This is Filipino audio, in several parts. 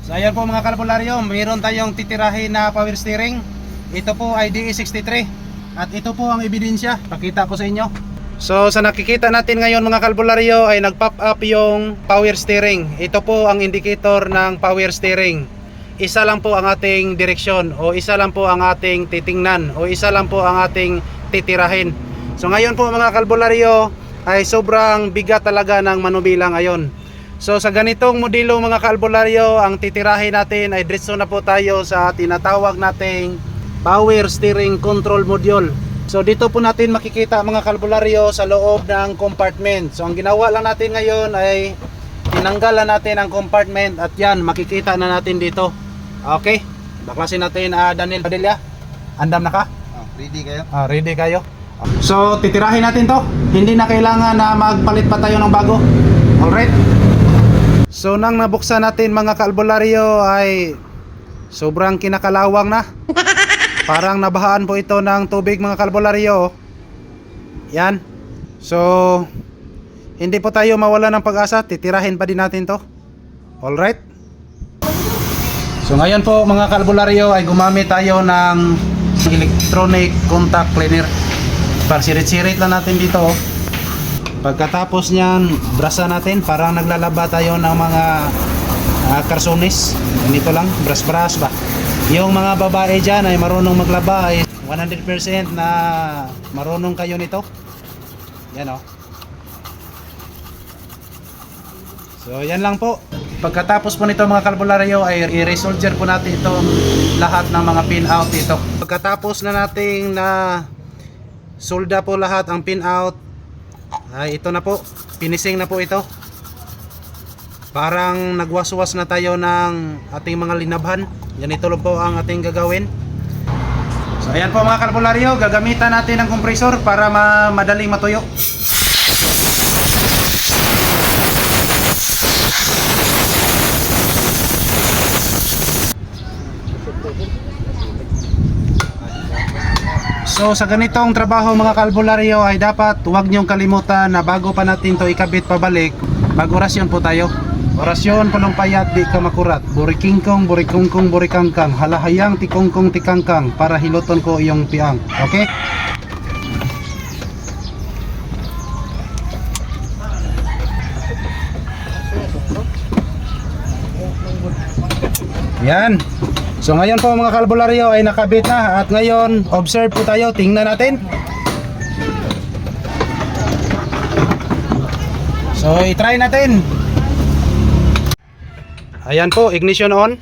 So ayan po mga kalbularyo, mayroon tayong titirahin na power steering. Ito po ay DE63 at ito po ang ebidensya, pakita ko sa inyo. So sa nakikita natin ngayon mga kalbularyo ay nag-pop up yung power steering. Ito po ang indicator ng power steering. Isa lang po ang ating direksyon o isa lang po ang ating titingnan o isa lang po ang ating titirahin. So ngayon po mga kalbularyo ay sobrang bigat talaga ng manubila ngayon. So sa ganitong modelo mga kalbularyo, ang titirahin natin ay diretso na po tayo sa tinatawag nating power steering control module. So dito po natin makikita mga kalbularyo sa loob ng compartment. So ang ginawa lang natin ngayon ay tinanggalan natin ang compartment at yan makikita na natin dito. Okay, baklasin natin Daniel Padilla. Andam na ka? Ready kayo? Ready kayo? So titirahin natin to. Hindi na kailangan na magpalit pa tayo ng bago. Alright. So nang nabuksan natin mga kalbularyo ay sobrang kinakalawang na. Parang nabahaan po ito ng tubig mga kalbularyo. Yan. So hindi po tayo mawala ng pag-asa. Titirahin pa din natin to. Alright. So ngayon po mga kalbularyo ay gumamit tayo ng electronic contact cleaner. Pagsirit-sirit lang natin dito. Pagkatapos niyan, brasa natin. Parang naglalaba tayo ng mga karsones. Ganito lang, brush ba. Yung mga babae dyan ay marunong maglaba ay 100% na marunong kayo nito. Yan o. So yan lang po. Pagkatapos po nito mga kalbularyo ay i-resolder po natin itong lahat ng mga pin out dito. Pagkatapos na nating na solda po lahat ang pin out ay ito na po, finishing na po ito. Parang nagwaswas na tayo ng ating mga linabhan. Ganito lang po ang ating gagawin. So ayan po mga kalbularyo, gagamitan natin ng compressor para madaling matuyo. So sa ganitong trabaho mga kalbularyo ay dapat huwag niyong kalimutan na bago pa natin to ikabit pabalik, mag-orasyon po tayo. Orasyon pulong payat di ka makurat, burikingkong burikungkong burikangkang, halahayang tikongkong tikangkang, para hiluton ko iyong piang. Okay? Yan. So ngayon po mga kalbularyo ay nakabit na at ngayon observe po tayo, tingnan natin. So i-try natin. Ayan po, ignition on.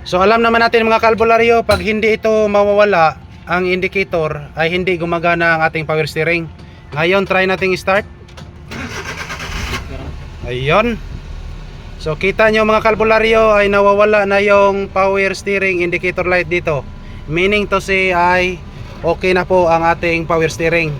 So alam naman natin mga kalbularyo, pag hindi ito mawawala ang indicator ay hindi gumagana ang ating power steering. Ngayon try nating i-start. Ayun. So kita nyo mga kalbularyo ay nawawala na yung power steering indicator light dito. Meaning to say ay okay na po ang ating power steering.